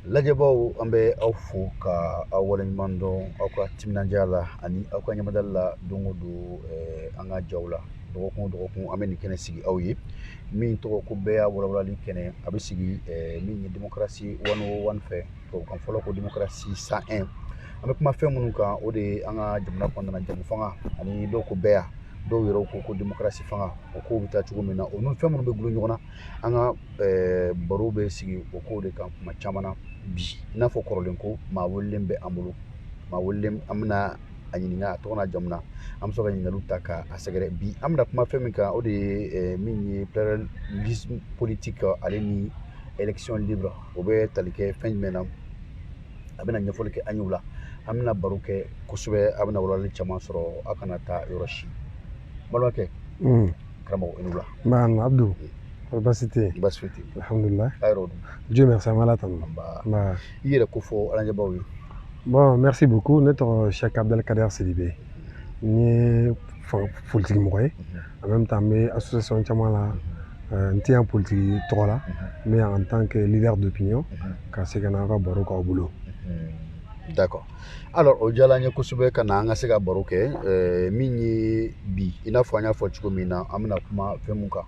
Lajɛbaw an bɛ aw fo ka aw waleɲuman dɔn aw ka timinadiya la ani aw ka ɲamadali la don o don an ka jaw la dɔgɔkun o dɔgɔkun an bɛ nin kɛnɛ sigi aw ye min tɔgɔ ko bɛɛ y'a walawalali kɛnɛ a bɛ sigi min ye démocratie 101 fɛ tubabukan fɔlɔ ko démocratie 101 an bɛ kuma fɛn minnu kan o de ye an ka jamana kɔnɔna jamu fanga ani dɔw ko bɛɛ dɔw yɛrɛ ko démocratie fanga o kow bɛ taa cogo min na o ni fɛn minnu bɛ gulo ɲɔgɔn na an ka baro bɛ sigi o kow de kan kuma caman na bi i n'a fɔ kɔrɔlen ko maa welelen bɛ an bolo maa welelen an bɛna a ɲininka a tɔgɔ n'a jamu na an bɛ sɔrɔ ka ɲininkaliw ta k'a sɛgɛrɛ bi an bɛna kuma fɛn min kan o de ye min ye pluralisme politique ale ni élection libre o bɛ tali kɛ fɛn jumɛn na a bɛna ɲɛfɔli kɛ an ye o la an bɛna baro kɛ kosɛbɛ a bɛna walawalali caman sɔrɔ a kana taa yɔrɔ si balimakɛ karamɔgɔ i n'u la Ban Abdou, baasi tɛ yen. baasi foyi tɛ yen. Alhamdulillah. A yɛrɛw dun. Dieu merci an bɛ Ala tanu. I yɛrɛ ko fɔ an ɲɛbaw ye. Bon, merci beaucoup. Ne tɔgɔ Cheikh Abdelkader Sidibe. N ye politique mɔgɔ ye. En même temps, n bɛ association caman la. N tɛ yan politique tɔgɔ la. Mais en tant que leader d'opinion, ka se ka na an ka baro k'aw bolo. D'accord. Alors o diyara an ye kosɛbɛ ka na an ka se ka baro kɛ min ye bi i n'a fɔ an y'a fɔ cogo min na an bɛna kuma fɛn mun kan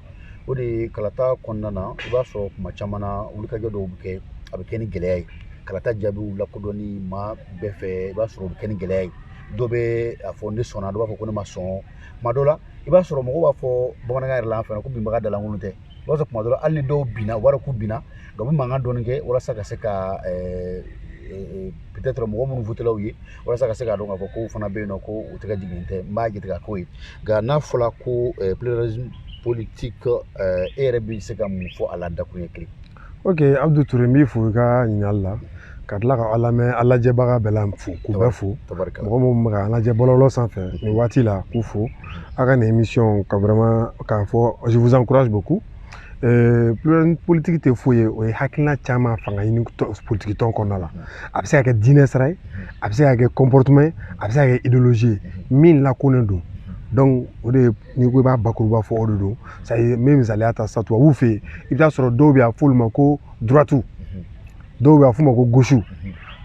o de ye kalata kɔnɔna na i b'a sɔrɔ kuma caman na wulikajɔ dɔw bɛ kɛ a bɛ kɛ ni gɛlɛya ye kalata jaabiw lakodɔnni maa bɛɛ fɛ i b'a sɔrɔ o bɛ kɛ ni gɛlɛya ye dɔ bɛ a fɔ ne sɔnna dɔ b'a fɔ ko ne ma sɔn tuma dɔ la i b'a sɔrɔ mɔgɔw b'a fɔ bamanankan yɛrɛ la an fɛ ko binbaga dalankolon tɛ i b'a sɔrɔ tuma dɔ la hali ni dɔw binna u b'a dɔn k'u binna nka u bɛ mankan dɔɔni kɛ walasa ka se ka peut-être mɔgɔ minnu votelaw ye walasa ka se k'a dɔn k'a fɔ ko fana bɛ yen nɔ ko u tɛgɛ jiginnen tɛ n b'a jate k'a k'o ye nka n'a fɔra ko pluralisme politique e yɛrɛ bɛ se ka mun fɔ a la dakuruɲɛ kelen. Ok, Abdou Touré n b'i fo i ka ɲininkali la ka tila ka lamɛn a lajɛbaga bɛɛ la fo k'u bɛɛ fo mɔgɔ minnu bɛ ka lajɛ bɔlɔlɔ sanfɛ nin waati la k'u fo a ka nin émission ka vraiment k'a fɔ je vous encourage beaucoup. Pluralisme politique tɛ foyi ye o ye hakilina caman fanga ɲini politique tɔn kɔnɔna la a bɛ se ka kɛ diinɛ sira ye a bɛ se ka kɛ comportement ye a bɛ se ka kɛ idéologie ye min lakonen don donc o de n'i ko i b'a bakuruba fɔ o de don ça ye n bɛ misaliya ta sisan tubabuw fɛ yen i bɛ taa sɔrɔ dɔw bɛ yen a fɔ olu ma ko droite dɔw bɛ a fɔ ma ko gauche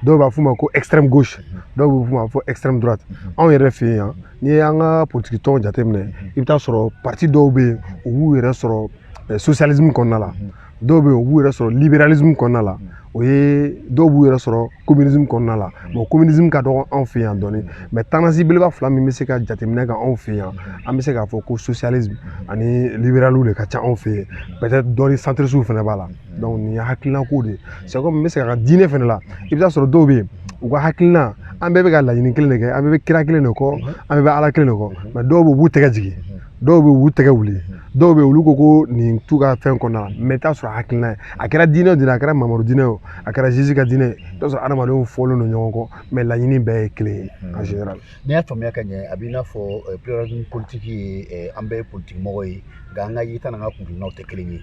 dɔw b'a fɔ ma ko extrême gauche dɔw bɛ fɔ ma ko extrême droite anw yɛrɛ fɛ yen n'i ye an ka politique tɔn jateminɛ i bɛ taa sɔrɔ parti dɔw bɛ yen u b'u yɛrɛ sɔrɔ socialisme kɔnɔna la dɔw bɛ yen u b'u yɛrɛ sɔrɔ libéralisme kɔnɔna la o ye dɔw b'u yɛrɛ sɔrɔ communisme kɔnɔna la bon communisme ka dɔgɔ anw fɛ yan dɔɔni mais tendance belebeleba fila min bɛ se ka jateminɛ kan anw fɛ yan an bɛ se k'a fɔ ko socialisme ani libéraliw de ka ca anw fɛ yen peut-être dɔɔni centriste fana b'a la donc nin ye hakilinako de ye c'est comme n bɛ se ka diinɛ fana la i bɛ taa sɔrɔ dɔw bɛ yen u ka hakilina an bɛɛ bɛ ka laɲini kelen de kɛ an bɛɛ bɛ kira kelen de kɔ an bɛɛ bɛ ala kelen de kɔ mais dɔw bɛ u b'u tɛgɛ jigin dɔw bɛ u b'u tɛgɛ wuli dɔw bɛ olu ko nin t'u ka fɛn kɔnɔna la mais i t'a sɔrɔ hakilina ye a kɛra diinɛ o diinɛ a kɛra mamadu diinɛ o a kɛra Jésus ka diinɛ i t'a sɔrɔ adamadenw fɔlen don ɲɔgɔn kɔ mais laɲini bɛɛ ye kelen ye en général. N'i y'a faamuya ka ɲɛ a b'i n'a fɔ pluralisme politique ye an bɛɛ ye politique mɔgɔ ye nka an ka yeta n'an ka kungilinɛw tɛ kelen ye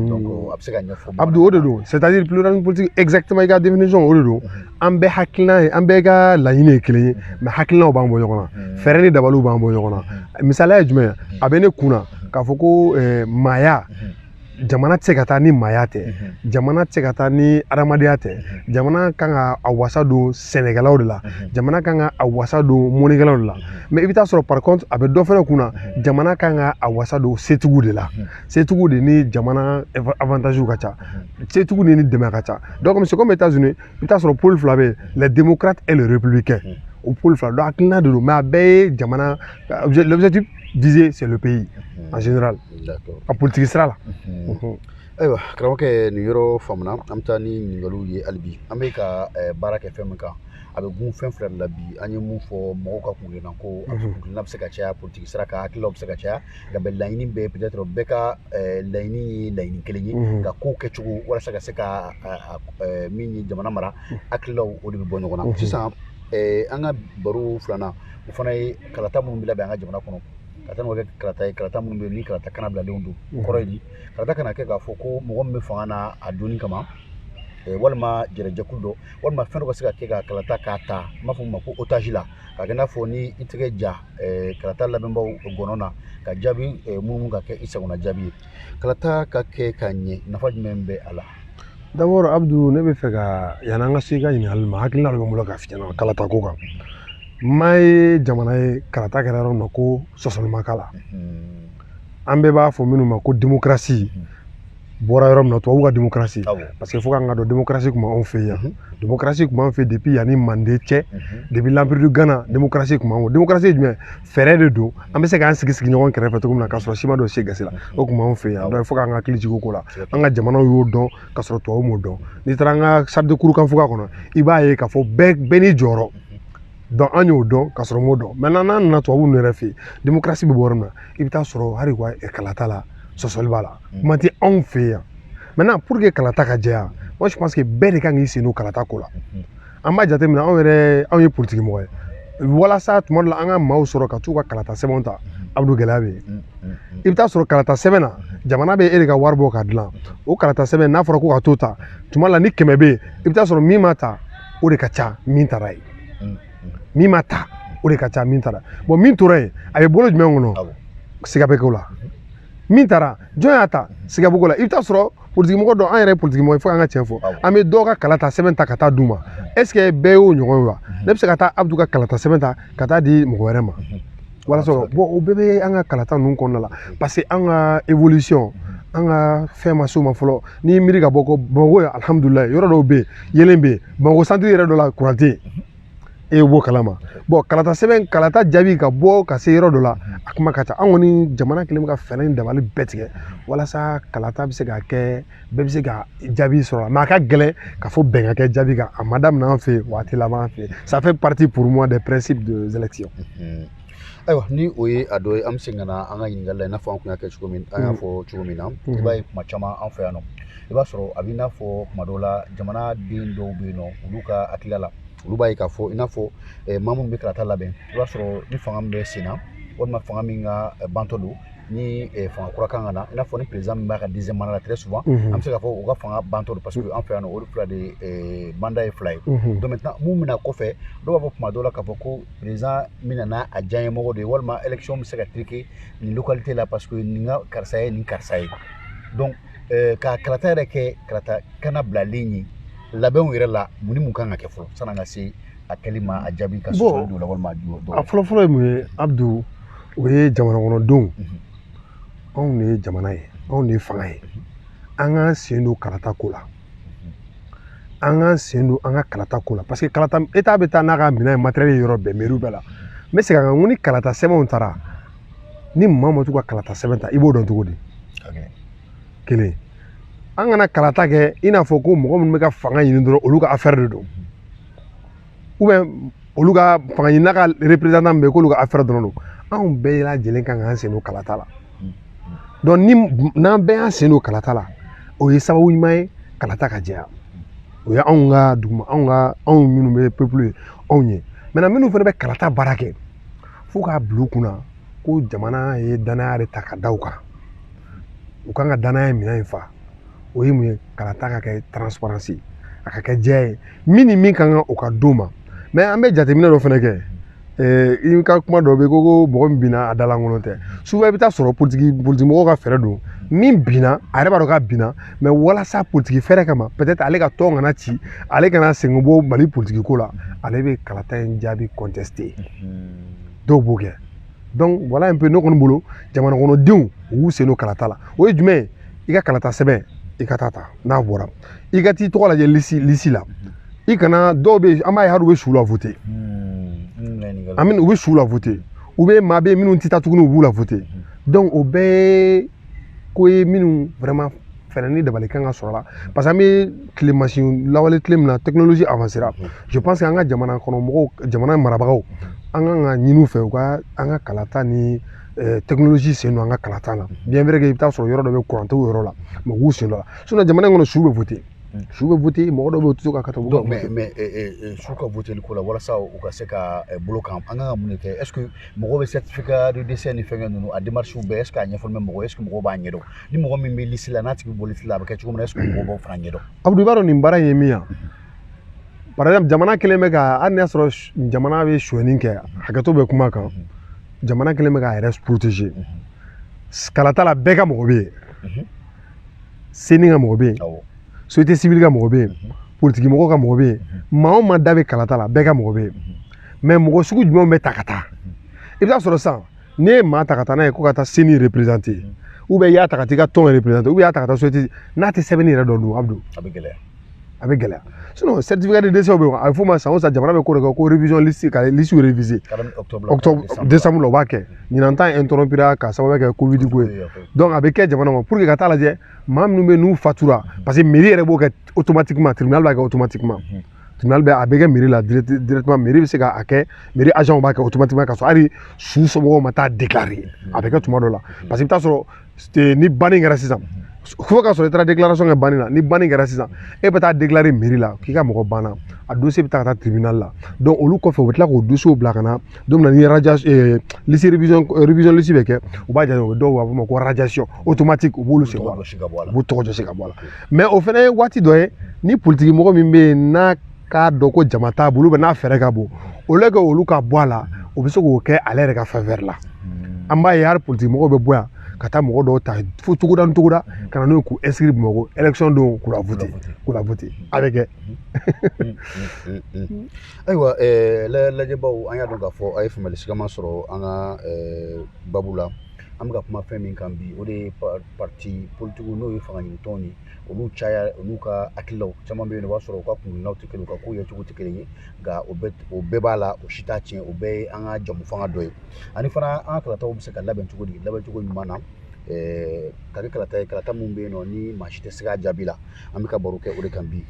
donc a bɛ se ka ɲɛfɔ. Abdou o de don c'est-à-dire pluralisme politique exactement i ka définition o de don an bɛɛ hakilina ye an bɛɛ ka laɲini ye kelen ye mais hakilinaw b'an bɔ ɲɔgɔn na fɛɛrɛ ni dabaliw b'an bɔ ɲɔgɔn na misaliya ye jumɛn a bɛ ne kunna k'a fɔ ko maaya jamana tɛ se ka taa ni maaya tɛ jamana tɛ se ka taa ni adamadenya tɛ jamana kan ka a wasa don sɛnɛkɛlaw de la jamana kan ka a wasa don mɔnikɛlaw de la mais i bɛ taa sɔrɔ par contre a bɛ dɔ fana kunna jamana kan ka a wasa don setigiw de la setigiw de ni jamana avantage ka ca setigiw ni dɛmɛ ka ca donc c'est comme États-Unis i bɛ taa sɔrɔ pôle fila bɛ yen les démocrates et les républicains o pôle fila donc hakilina de don mais a bɛɛ ye jamana l'objectif visé c'est le pays en général a politique sira la. Ayiwa karamɔgɔkɛ nin yɔrɔ faamuna an bɛ taa ni ɲininkaliw ye hali bi an bɛ ka baara kɛ fɛn min kan a bɛ gun fɛn fila de la bi an ye mun fɔ mɔgɔw ka kungilinna ko kungilinna bɛ se ka caya politique sira kan hakililaw bɛ se ka caya nka bɛ laɲini bɛɛ peut-être bɛɛ ka laɲini ye laɲini kelen ye nka kow kɛcogo walasa ka se ka min ye jamana mara hakililaw o de bɛ bɔ ɲɔgɔn na sisan an ka baro filanan o fana ye kalata minnu bɛ labɛn an ka jamana kɔnɔ kalata n'o kɛ kalata ye kalata minnu bɛ yen ni kalata kana bilalenw don kɔrɔ ye di kalata kana kɛ k'a fɔ ko mɔgɔ min bɛ fanga na a donni kama walima jɛrɛjɛkulu dɔ walima fɛn dɔ ka se ka kɛ ka kalata k'a ta n b'a fɔ o ma ko otage la k'a kɛ i n'a fɔ ni i tɛgɛ ja kalata labɛnbaw gɔnɔ na ka jaabi munumunu ka kɛ i sagona jaabi ye kalata ka kɛ ka ɲɛ nafa jumɛn bɛ a la. D'abord Abdou ne bɛ fɛ ka yani an ka se i ka ɲininkali ma hakilina dɔ bɛ n bolo ka f'i ɲɛna kalata ko kan maa ye jamana ye kalata kɛra yɔrɔ min na ko sɔsɔli ma k'a la an bɛɛ b'a fɔ minnu ma ko démocratie bɔra yɔrɔ min na tubabuw ka démocratie parce que fo k'an ka dɔn démocratie tun b'anw fɛ yan démocratie tun b'an fɛ depuis yanni Mande cɛ depuis l'empire du Ghana démocratie tun b'an fɛ démocratie ye jumɛn fɛɛrɛ de don an bɛ se k'an sigi ɲɔgɔn kɛrɛfɛ cogo min na k'a sɔrɔ si ma don se gasi la o tun b'anw fɛ yan donc fo k'an ka hakili jigin o ko la an ka jamanaw y'o dɔn k'a sɔrɔ tubabuw m'o dɔn n'i taara an ka charte de kurukanfuga kɔnɔ i b'a ye k'a fɔ bɛɛ n'i jɔyɔrɔ donc an y'o dɔn k'a sɔrɔ m'o dɔn maintenant n'an nana tubabuw ninnu yɛrɛ fɛ yen démocratie bɛ bɔ yɔrɔ min na i bɛ taa sɔrɔ hali kalata la sɔsɔli b'a la kuma tɛ anw fɛ yan maintenant pour que kalata ka jɛya moi je pense que bɛɛ de kan k'i sen don kalata ko la an b'a jateminɛ anw ye politique mɔgɔ ye walasa tuma dɔ la an ka maaw sɔrɔ ka t'u ka kalata sɛbɛnw ta Abdou gɛlɛya bɛ yen i bɛ taa sɔrɔ kalata sɛbɛn na jamana bɛ e de ka wari bɔ ka dilan o kalata sɛbɛn n'a fɔra ko ka t'o ta tuma dɔ la ni 100 bɛ yen i bɛ taa sɔrɔ min ma ta o de ka ca min taara ye min ma ta o de ka ca min taara bon min tora yen a bɛ bolo jumɛn kɔnɔ siga bɛ k'o la min taara jɔn y'a ta siga bɛ k'o la i bɛ taa sɔrɔ politique mɔgɔ dɔ an yɛrɛ politique mɔgɔ fo an ka tiɲɛ fɔ an bɛ dɔw ka kalata sɛbɛn ta ka taa d'u ma est ce que bɛɛ y'o ɲɔgɔn ye wa ne bɛ se ka taa Abdou ka kalata sɛbɛn ta ka taa di mɔgɔ wɛrɛ ma walasa bon o bɛɛ bɛ an ka kalata ninnu kɔnɔna la parce que an ka évolution an ka fɛn ma s'o ma fɔlɔ n'i miiri ka bɔ ko Bamakɔ ye alhamdulilayi yɔrɔ dɔw bɛ yen yelen bɛ yen Bamakɔ centre yɛrɛ dɔ la courant tɛ yen e ye bɔ kalama bon kalata sɛbɛn kalata jaabi ka bɔ ka se yɔrɔ dɔ la a kuma ka ca an kɔni jamana kelen bɛ ka fɛɛrɛ ni dabali bɛɛ tigɛ walasa kalata bɛ se ka kɛ bɛɛ bɛ se ka jaabi sɔrɔ mais a ka gɛlɛn ka fɔ bɛn ka kɛ jaabi kan a ma daminɛ an fɛ yen waati laban an fɛ yen ça fait partie pour moi des principes des élections ayiwa ni o ye a dɔ ye an bɛ segin ka na an ka ɲininkali la i n'a fɔ an kun y'a kɛ cogo min an y'a fɔ cogo min na i b'a ye kuma caman an fɛ yan nɔ i b'a sɔrɔ a b'i n'a fɔ kuma dɔw la jamana den dɔw bɛ yen nɔ olu ka hakilila la olu b'a ye k'a fɔ i n'a fɔ maa minnu bɛ kalata labɛn i b'a sɔrɔ ni fanga min bɛ sen na walima fanga min ka bantɔ don ni fanga kura kan ka na i n'a fɔ ni président min b'a ka deuxième mandat la très souvent an bɛ se k'a fɔ u ka fanga bantɔ don parce que an fɛ yan nɔ olu fila de mandat ye fila ye donc maintenant mun bɛna kɔfɛ dɔw b'a fɔ kuma dɔw la k'a fɔ ko président min nana a diyaɲɛmɔgɔ de ye walima élection bɛ se ka triquer nin localité la parce que nin ka karisa ye nin karisa ye donc ka kalata yɛrɛ kɛ kalata kana bilalen ye labɛnw yɛrɛ la mun ni mun kan ka kɛ fɔlɔ san'an ka se a kɛli ma a jaabi ka sɔrɔ dɔw la walima a fɔlɔ-fɔlɔ ye mun ye Abdou o ye jamana kɔnɔdenw anw de ye jamana ye anw de ye fanga ye an k'an sen don kalata ko la an k'an sen don an ka kalata ko la parce que kalata état bɛ taa n'a ka minɛn matériel yɔrɔ bɛɛ mairie bɛɛ la n bɛ segin a kan n ko ni kalata sɛbɛnw taara ni maa ma t'u ka kalata sɛbɛn ta i b'o dɔn cogo di kelen an kana kalata kɛ i n'a fɔ ko mɔgɔ minnu bɛ ka fanga ɲini dɔrɔn olu ka affaire de don ou bien olu ka fanga ɲinina ka représentant min bɛ yen k'olu ka affaire dɔrɔn don anw bɛɛ lajɛlen kan k'an sen don kalata la donc n'an bɛɛ y'an sen don kalata la o ye sababu ɲuman ye kalata ka jɛya o ye anw ka duguma anw minnu bɛ peuple ye anw ye maintenant minnu fana bɛ kalata baara kɛ fo k'a bila u kunna ko jamana ye danaya de ta ka da u kan u kan ka danaya minɛn in fa o ye mun ye kalata ka kɛ transparency a ka kɛ jɛya ye min ni min kan ka o ka d'o ma mais an bɛ jateminɛ dɔ fana kɛ i ka kuma dɔ bɛ yen ko mɔgɔ min binna a dalankolon tɛ souvent i bɛ taa sɔrɔ politique mɔgɔw ka fɛɛrɛ don min binna a yɛrɛ b'a dɔn k'a binna mais walasa politique fɛɛrɛ kama peut être ale ka tɔn kana ci ale kana segin bɔ Mali politique ko la ale bɛ kalata in jaabi contester dɔw b'o kɛ donc voilà un peu ne kɔni bolo jamana kɔnɔdenw u y'u sen don kalata la o ye jumɛn ye i ka kalata sɛbɛn i ka taa ta n'a bɔra i ka t'i tɔgɔ lajɛ lisi la i kana dɔw bɛ yen an b'a ye hali u bɛ su la voter u bɛ su la voter u bɛ maa bɛ yen minnu tɛ taa tuguni u b'u la voter donc o bɛɛ ye ko ye minnu vraiment fɛɛrɛ ni dabali kan ka sɔrɔ la parce que an bɛ tile machine lawale tile min na technologie avancera je pense que an ka jamana kɔnɔ mɔgɔw jamana marabagaw an kan ka ɲini u fɛ u ka an ka kalata ni technologie sen don an ka kalata la bien vrai que i bɛ taa sɔrɔ yɔrɔ dɔ bɛ courant t'o yɔrɔ la mais u k'u sen don a la sinon jamana in kɔnɔ su bɛ voter su bɛ voter mɔgɔ dɔw bɛ yen u tɛ se ka kata donc mais su ka voter ko la walasa u ka se ka bolo kan an kan ka mun de kɛ est ce que mɔgɔ bɛ certificat de décès ni fɛnkɛ ninnu a démarche bɛɛ est ce que a ɲɛfɔli bɛ mɔgɔ est ce que mɔgɔw b'a ɲɛdɔn ni mɔgɔ min bɛ liste la n'a tigi bɛ bɔ liste la a bɛ kɛ cogo min na est ce que mɔgɔw b'o fana ɲɛdɔn Abdou i b'a dɔn nin baara in ye min ye par exemple jamana kelen bɛ ka hali n'a sɔrɔ jamana bɛ sonyani kɛ hakɛto bɛ kuma kan jamana kelen bɛ k'a yɛrɛ protéger kalata la bɛɛ ka mɔgɔ bɛ yen seni ka mɔgɔ bɛ yen société civile ka mɔgɔ bɛ yen politique mɔgɔ ka mɔgɔ bɛ yen maa o maa da bɛ kalata la bɛɛ ka mɔgɔ bɛ yen mais mɔgɔ sugu jumɛnw bɛ ta ka taa i bɛ taa sɔrɔ sisan ne ye maa ta ka taa n'a ye ko ka taa CENI représenter ou bien i y'a ta ka taa i ka tɔn représenter ou bien i y'a ta ka taa société n'a tɛ sɛbɛnni yɛrɛ dɔn Abdou a bɛ gɛlɛya sinon certificat de décès bɛ yen a bɛ f'o ma san o san jamana bɛ ko de kɛ ko révision liste ka liste réviser octobre décembre la o b'a kɛ ɲinan ta interrompira ka sababu kɛ covid ko ye donc a bɛ kɛ jamana ma pour que ka taa lajɛ maa minnu bɛ yen n'u fatura parce que mairie yɛrɛ b'o kɛ automatiquement tribunal b'a kɛ automatiquement tribunal bɛ a bɛ kɛ mairie la directement mairie bɛ se k'a kɛ mairie agent b'a kɛ automatiquement ka sɔrɔ hali su somɔgɔw ma taa déclarer a bɛ kɛ tuma dɔ la parce que i bɛ taa sɔrɔ ni banni kɛra sisan fo ka sɔrɔ i taara déclaration kɛ banni na ni banni kɛra sisan e bɛ taa déclarer mairie la k'i ka mɔgɔ banna a dossier bɛ taa ka taa tribunal la donc olu kɔfɛ u bɛ tila k'o dossier bila ka na don min na ni liste révision liste bɛ kɛ u b'a jate o dɔw b'a fɔ ma ko radiation automatique u b'olu sen bɔ a la u b'u tɔgɔ jɔsi ka bɔ a la mais o fana ye waati dɔ ye ni politique mɔgɔ min bɛ yen n'a k'a dɔn ko jama t'a bolo n'a fɛɛrɛ ka bon au lieu que olu ka bɔ a la o bɛ se k'o kɛ ale yɛrɛ ka faveur la an b'a ye hali politique mɔgɔw bɛ bɔ yan ka taa mɔgɔ dɔw ta fo togoda ni togoda ka na n'o ye k'u inscrire Bamakɔ élection don k'u la voter a bɛ kɛ ayiwa lajɛbaw an y'a dɔn k'a fɔ a ye faamuyali sigama sɔrɔ an ka babu la an bɛ ka kuma fɛn min kan bi o de ye parti politique n'o ye fanga ɲini tɔnw ye olu caya olu ka hakililaw caman bɛ yen o b'a sɔrɔ u ka kungilaw tɛ kelen u ka kow yecogo tɛ kelen ye nka o bɛɛ b'a la o si t'a tiɲɛ o bɛɛ ye an ka jamu fanga dɔ ye ani fana an ka kalataw bɛ se ka labɛn cogo di labɛn cogo ɲuman na ka kɛ kalata ye kalata min bɛ yen nɔ ni maa si tɛ se k'a jaabi la an bɛ ka baro kɛ o de kan bi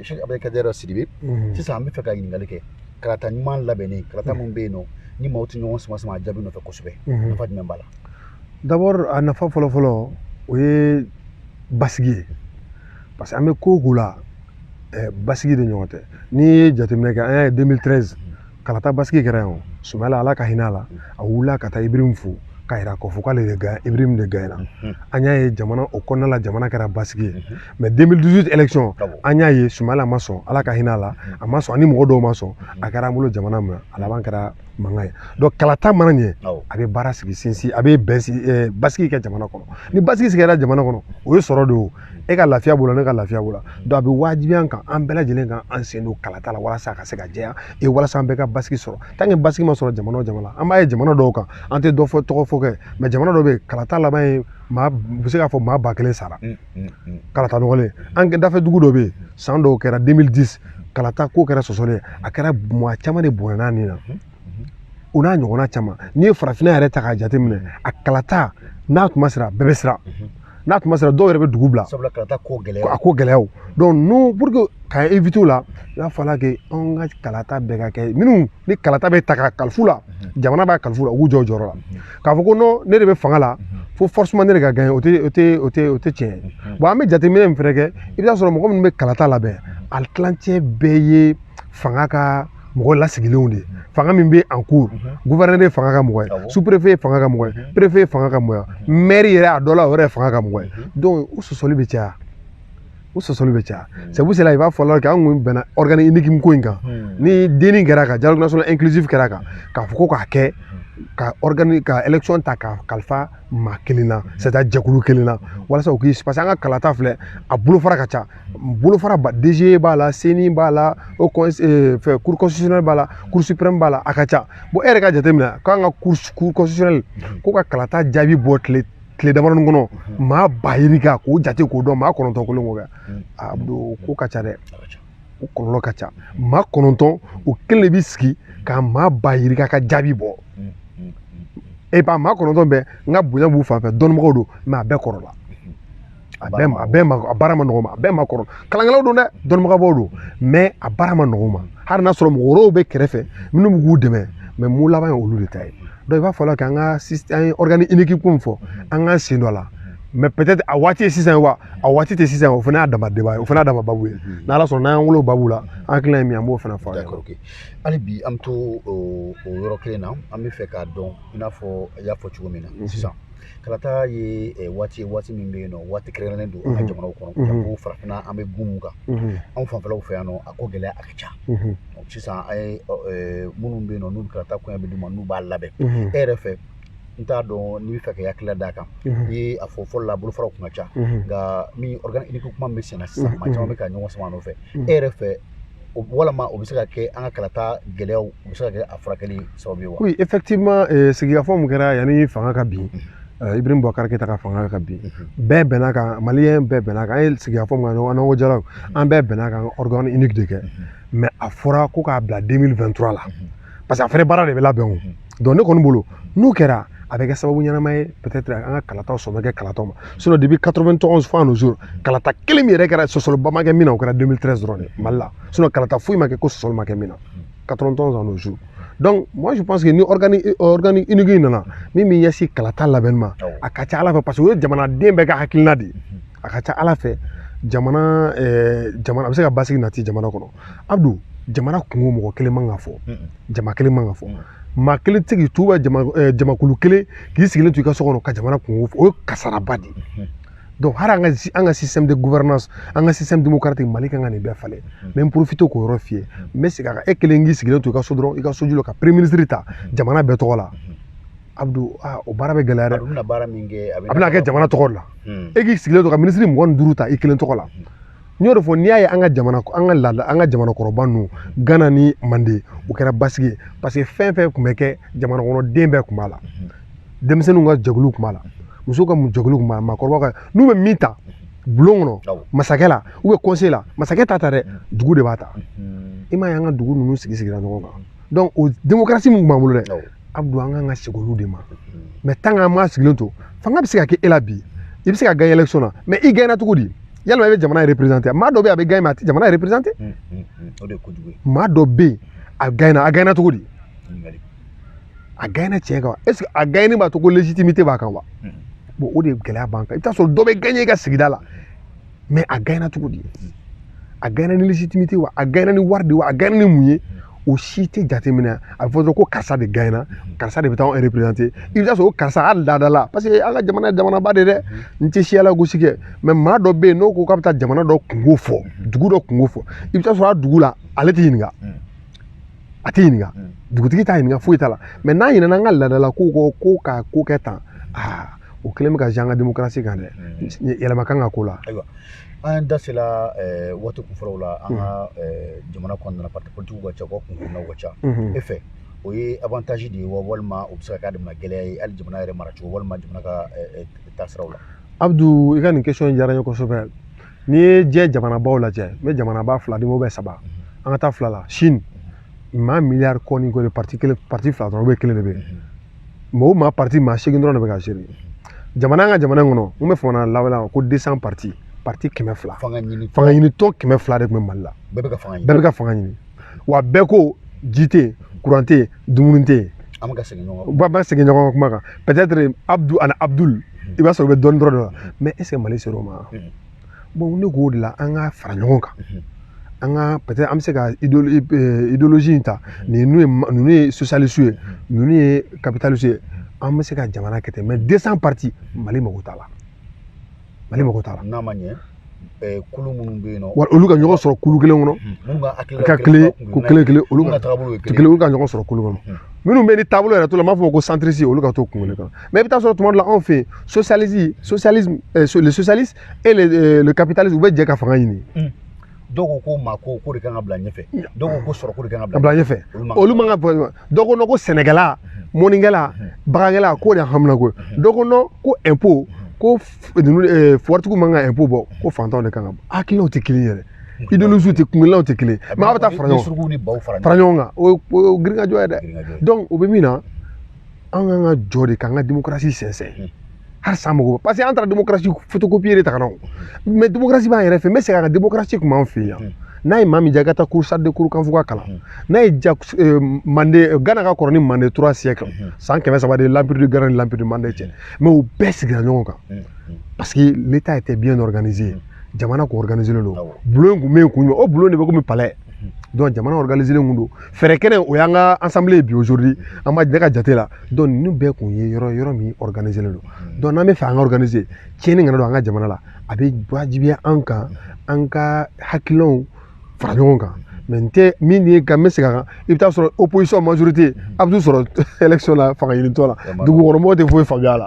Cheikh Abdel Sidibe sisan an bɛ fɛ ka ɲininkali kɛ kalata ɲuman labɛnnen kalata min bɛ yen nɔ ni maaw tɛ ɲɔgɔn sama sama a jaabi nɔfɛ kosɛbɛ nafa jumɛn b'a la d'abord a nafa fɔlɔ-fɔlɔ o ye basigi ye parce que an bɛ ko o ko la basigi de ɲɔgɔn tɛ n'i ye jateminɛ kɛ an y'a ye 2013 kalata basigi kɛra yan o Sumala Ala ka hinɛ a la a wulila ka taa Ibrahim fo k'a jira k'a fɔ k'ale de gagne Ibrahim de gagnera an y'a ye jamana o kɔnɔna la jamana kɛra basigi ye mais 2018 élection an y'a ye Sumala ma sɔn Ala ka hinɛ a la a ma sɔn ani mɔgɔ dɔw ma sɔn a kɛra an bolo jamana ma a laban kɛra mankan ye donc kalata mana ɲɛ a bɛ baara sigi sinsin a bɛ basigi kɛ jamana kɔnɔ ni basigi sigila jamana kɔnɔ o ye sɔrɔ de o e ka lafiya b'o la ne ka lafiya b'o la donc a bɛ wajibiya an kan an bɛɛ lajɛlen kan an sen don kalata la walasa a ka se ka jɛya walasa an bɛɛ ka basigi sɔrɔ tant que basigi ma sɔrɔ jamana o jamana an b'a ye jamana dɔw kan an tɛ dɔ fɔ tɔgɔ fɔ kɛ mais jamana dɔw bɛ yen kalata laban ye maa bɛ se k'a fɔ maa 1000 sara kalata nɔgɔlen an dafɛ dugu dɔ bɛ yen san dɔw kɛra 2010 kalata ko kɛra sɔsɔlen a kɛra maa caman de bonyana nin na o n'a ɲɔgɔnna caman n'i ye farafinna yɛrɛ ta k'a jateminɛ a kalata n'a tun ma sira bɛɛ bɛ siran n'a tun ma sira dɔw yɛrɛ bɛ dugu bila sabula kalata ko a ko gɛlɛyaw donc nous pour que k'an éviter o la i b'a fɔ la que an ka kalata bɛɛ ka kɛ minnu ni kalata bɛ ta ka kalifu la jamana b'a kalifu la u k'u jɔ o jɔyɔrɔ la k'a fɔ ko non ne de bɛ fanga la fo forcément ne de ka gagner o tɛ tiɲɛ ye bon an bɛ jateminɛ min fɛnɛ kɛ i bɛ taa sɔrɔ mɔgɔ minnu bɛ kalata labɛn a tilancɛ bɛɛ ye fanga ka mɔgɔ lasigilenw de fanga min bɛ en cours gouverneur ye fanga ka mɔgɔ ye sous-préfet ye fanga ka mɔgɔ ye préfet ye fanga ka mɔgɔ ye maire yɛrɛ a dɔ la o yɛrɛ ye fanga ka mɔgɔ ye donc o sɔsɔli bɛ caya c'est pour cela i b'a fɔ la k'an kun bɛnna organe unique ko in kan ni denni kɛra kan dialogue national inclusif kɛra kan k'a fɔ ko k'a kɛ ka élection ta ka kalifa maa kelen na c'est à dire jɛkulu kelen na walasa o k'i parce que an ka kalata filɛ a bolofara ka ca bolofara DG b'a la CENI b'a la cour constitutionnelle b'a la cour suprême b'a la a ka ca bon e yɛrɛ ka jateminɛ k'an ka cour constitutionnelle ko ka kalata jaabi bɔ tile damadɔni kɔnɔ maa 1000 kan k'o jate k'o dɔn maa 9 kelen k'o kɛ a ko ka ca dɛ o kɔlɔlɔ ka ca maa 9 o kelen de bɛ sigi ka maa 1000 kan ka jaabi bɔ et pas maa 9 bɛɛ n ka bonya b'u fan fɛ dɔnnibagaw don mais a bɛɛ kɔrɔ la a baara ma nɔgɔ ma a bɛɛ ma kɔrɔ kalankɛlaw don dɛ dɔnnibagabaw don mais a baara ma nɔgɔ ma hali n'a sɔrɔ mɔgɔ wɛrɛw bɛ kɛrɛfɛ minnu bɛ k'u dɛmɛ mais mun laban ye olu de ta ye donc i b'a fɔ la k'an ka an ye organique unique ko min fɔ an k'an sen don a la mais peut-être a waati ye sisan wa a waati tɛ sisan o fana y'a dama débat ye o fana y'a dama babu ye n'ala sɔnna n'an y'an wolo babu la an hakilina ye min an b'o fana fɔ a ye. hali bi an bɛ to o yɔrɔ kelen na an bɛ fɛ k'a dɔn i n'a fɔ i y'a fɔ cogo min na sisan kalata ye waati min bɛ yen nɔ waati kɛrɛnkɛrɛnnen don an ka jamanaw kɔnɔ ko farafinna an bɛ gun mun kan anw fanfɛlaw fɛ yan nɔ a ko gɛlɛya a ka ca sisan an ye minnu bɛ yen nɔ n'u kalata kɔɲɔ bɛ d'u ma n'u b'a labɛn e yɛrɛ fɛ nta dɔn n'i bɛ fɛ k'i hakilila d'a kan i ye a fɔ fɔlɔ la bolofaraw kun ka ca nka min organique kuma bɛ senna sisan maa caman bɛ ka ɲɔgɔn sama nɔfɛ e yɛrɛ fɛ walama o bɛ se ka kɛ an ka kalata gɛlɛyaw o bɛ se ka kɛ a furakɛli sababu ye wa. Oui, effectivement sigikafɔ mun kɛra yanni fanga ka bin Ibrahim Boubacar Keïta ka fanga ka bin bɛɛ bɛnna kan maliyɛn bɛɛ bɛnna kan an ye sigikafɔ mun kɛ an ko jalaw an bɛɛ bɛnna kan organe unique de kɛ mais a fɔra ko k'a bila 2023 la parce que a fɛnɛ baara de bɛ labɛn o donc ne kɔni bolo n'o kɛra a bɛ kɛ sababu ɲɛnama ye peut-être an ka kalataw sɔn bɛ kɛ kalataw ma sinon depuis 91 fo à nos jours kalata kelen min yɛrɛ kɛra sɔsɔliba ma kɛ min na o kɛra 2013 dɔrɔn de Mali la sinon kalata foyi ma kɛ ko sɔsɔli ma kɛ min na 91 à nos jours. Donc moi je pense que ni organique unique nana min bɛ ɲɛsin kalata labɛnni ma a ka ca ala fɛ parce que o ye jamanaden bɛɛ ka hakilina de ye a ka ca ala fɛ jamana a bɛ se ka basigi nati jamana kɔnɔ Abdou jamana kungo mɔgɔ kelen man ka fɔ jama kelen man ka fɔ maa kelen tɛ k'i to jamakulu kelen k'i sigilen to i ka so kɔnɔ ka jamana kungo fɔ o ye kasaraba de ye donc hali an ka système de gouvernance an ka système démocratique Mali kan ka nin bɛɛ falen mais n profite k'o yɔrɔ f'i ye n bɛ segin a kan e kelen k'i sigilen to i ka so dɔrɔn i ka soju la ka premier ministre ta jamana bɛɛ tɔgɔ la Abdou o baara bɛ gɛlɛya dɛ a bɛna kɛ jamana tɔgɔ la e k'i sigilen to ka ministre 25 ta i kelen tɔgɔ la n y'o de fɔ n'i y'a ye an ka jamanakɔrɔba ninnu Gana ni Mande o kɛra basigi ye parce que fɛn fɛn tun bɛ kɛ jamana kɔnɔden bɛɛ tun b'a la denmisɛnninw ka jɛkulu tun b'a la musow ka jɛkulu tun b'a la maakɔrɔbaw ka n'u bɛ min ta bulon kɔnɔ masakɛ la ou bien conseil la masakɛ ta dɛ dugu de b'a ta i m'a ye an ka dugu ninnu sigira ɲɔgɔn kan donc o démocratie min tun b'an bolo dɛ Abdou an kan ka segin olu de ma mais tant que an m'a sigilen to fanga bɛ se ka kɛ e la bi i bɛ se ka gagner élection na mais i gagner cogo di yalima i bɛ jamana représenter maa dɔ bɛ yen a bɛ gagner mais a tɛ jamana représenter maa dɔ bɛ yen a gagner cogo di a gagner tiɲɛ kan est ce que a gagner b'a to ko légitimité b'a kan wa bon o de gɛlɛya b'an kan i bɛ taa sɔrɔ dɔ bɛ gagner i ka sigida la mais a gagner cogo di a gagner ni légitimité wa a gagner ni wari de wa a gagner ni mun ye o si tɛ jateminɛ a bɛ fɔ dɔrɔn ko karisa de gagner karisa de bɛ taa anw représenter i bɛ taa sɔrɔ o karisa hali laada la parce que an ka jamana ye jamanaba de dɛ n tɛ siyala gosi kɛ mais maa dɔ bɛ yen n'o ko k'a bɛ taa jamana dɔ kungo fɔ dugu dɔ kungo fɔ i bɛ taa sɔrɔ a dugu la ale tɛ ɲininka a tɛ ɲininka dugutigi t'a ɲininka foyi t'a la mais n'a ɲinɛna an ka laada la ko ka ko kɛ tan o kelen bɛ ka jan an ka démocratie kan dɛ yɛlɛma kan ka k'o la. An da sela waati kunfɔlɔw la an ka jamana kɔnɔna parti politique ka ca u ka kunkurunnaw ka ca e fɛ o ye avantage de ye wa walima o bɛ se ka kɛ adama gɛlɛya ye hali jamana yɛrɛ maracogo walima jamana ka taasiraw la. Abdou i ka nin question diyara n ye kosɛbɛ n'i ye diɲɛ jamanabaw lajɛ n bɛ jamanaba 2 di ou bien 3 an ka taa 2 la Chine maa miliyari kɔ ni ko de parti 2 dɔrɔn ou bien 1 de bɛ yen mais o maa parti maa 8 dɔrɔn de bɛ ka gérer jamana an ka jamana in kɔnɔ n bɛ fɔ lawale ko 200 parti 200 fanga ɲini tɔn 200 de tun bɛ Mali la bɛɛ bɛ ka fanga ɲini wa bɛɛ ko ji tɛ yen courant tɛ yen dumuni tɛ yen an bɛ segin ɲɔgɔn ka kuma kan peut-être Abdou ani Abdul i b'a sɔrɔ u bɛ dɔɔnin dɔrɔn de la mais est ce que Mali sera o ma bon ne ko o de la an ka fara ɲɔgɔn kan an ka peut-être an bɛ se ka idéologie in ta ninnu ye socialiste ye ninnu ye capitaliste ye an bɛ se ka jamana kɛ ten mais 200 parti Mali mago t'a la. n'a ma ɲɛ kulu minnu bɛ yen nɔ olu ka ɲɔgɔn sɔrɔ kulu kelen kɔnɔ ka kelen olu ka ɲɔgɔn sɔrɔ kulu kɔnɔ minnu bɛ ni taabolo yɛrɛ to la n b'a fɔ ko centriste olu ka to kun kɔnɔ mais i bɛ taa sɔrɔ tuma dɔ la anw fɛ yen socialisme le socialiste et le capitalisme u bɛ jɛ ka fanga ɲini dɔw ko maa ko de kan ka bila ɲɛfɛ dɔw ko sɔrɔ ko de kan ka bila ɲɛfɛ olu man ka dɔw ko ko sɛnɛkɛla mɔnikɛla bagakɛla k'o de hamina ko dɔw ko impôt ko waritigiw man ka impôt bɔ ko fantanw de kan ka bɔ hakilinaw tɛ kelen yɛrɛ idéologies tɛ kungilaw tɛ kelen mais a bɛ taa fara ɲɔgɔn kan o ye giringajɔ ye dɛ donc o bɛ min na an kan ka jɔ de k'an ka démocratie sɛnsɛn hali san mago parce que an taara démocratie photocopier de ta ka na mais démocratie b'an yɛrɛ fɛ n bɛ segin a kan démocratie tun b'an fɛ yan n'a ye maa min diya i ka taa salle de cours kanfɔ ka kalan n'a ye diya Gana ka kɔrɔ ni Mande 3 siècle san 300 de l'empire de Gana ni l'empire de Mande cɛ mais u bɛɛ sigira ɲɔgɔn kan parce que l'état était bien organisé jamana ko organisé len don bulon kun bɛ yen kun jumɛn o bulon de bɛ komi palais donc jamana organisé len kun don fɛɛrɛ kɛnɛ o y'an ka assemblée bi aujourd'hui an b'a ne ka jate la donc ninnu bɛɛ kun ye yɔrɔ min organisé len don donc n'an bɛ fɛ an ka organiser tiɲɛni kana don an ka jamana la a bɛ wajibiya an kan an ka hakilinaw fara ɲɔgɔn kan mais n tɛ min ye ka n bɛ segin a kan i bɛ taa sɔrɔ opposition majorité a bɛ t'u sɔrɔ élection la fanga ɲinitɔ la dugukɔnɔmɔgɔw tɛ foyi faamuya a la.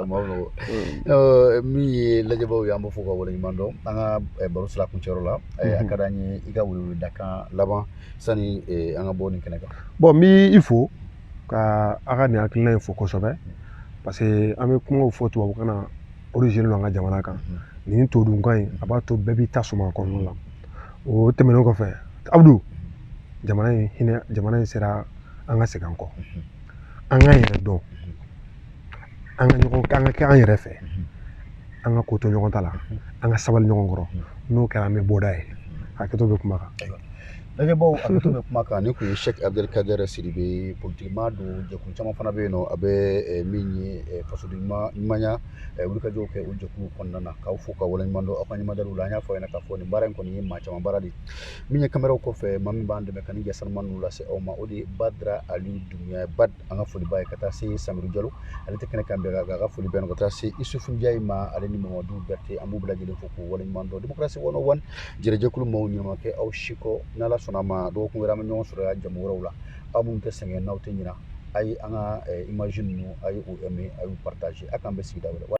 min ye lajɛbaw ye an b'o fɔ ka waleɲuman dɔn an ka baro sira kuncɛyɔrɔ la a ka d'an ye i ka weleweledakan laban sani an ka bɔ nin kɛnɛ kan. bon n b'i fo ka a ka nin hakilina in fo kosɛbɛ parce que an bɛ kumaw fɔ tubabukan na origine don an ka jamana kan nin todunkan in a b'a to bɛɛ b'i ta sɔmɔ a kɔnɔna la o tɛmɛnen kɔfɛ Abudu jamana in sera an ka segin an kɔ an k'an yɛrɛ dɔn an ka kɛ an yɛrɛ fɛ an ka ko to ɲɔgɔn ta la an ka sabali ɲɔgɔn kɔrɔ n'o kɛra an bɛ bɔda ye hakɛto bɛ kuma kan. lajɛbaw hakɛto bɛ kuma kan ni kun ye Sheikh Abdelkader Sidibe politikima don jɛkulu caman fana bɛ yen nɔ a bɛ min ye fasoden ɲumanya wulikajɔw kɛ o jɛkulu kɔnɔna na k'aw fo ka waleɲuman dɔn aw ka ɲamadaliw la an y'a fɔ a ɲɛna k'a fɔ nin baara in kɔni ye maa caman baara de min ye kameraw kɔfɛ maa min b'an dɛmɛ ka nin jasanuma ninnu lase aw ma o de ye Badara Aliyu Dunbiya Bad an ka foli b'a ye ka taa se Samiru Jalo ale tɛ kɛnɛ kan bɛɛ ka foli bɛ ka taa se Isufu Ndiaye ma ale ni Mamadu Berete an b'u bɛɛ lajɛlen fo k'u waleɲuman dɔn Democracy 101 jɛrɛjɛkulu maaw ɲɛnama kɛ aw si kɔ n'Ala sɔnna a ma dɔgɔkun wɛrɛ an bɛ ɲɔgɔn sɔrɔ yan jamu wɛrɛw la aw minnu tɛ sɛgɛn n'aw tɛ ɲina a ye an ka image ninnu a ye o aimer a y'u partager a k'an bɛɛ sigida wɛrɛ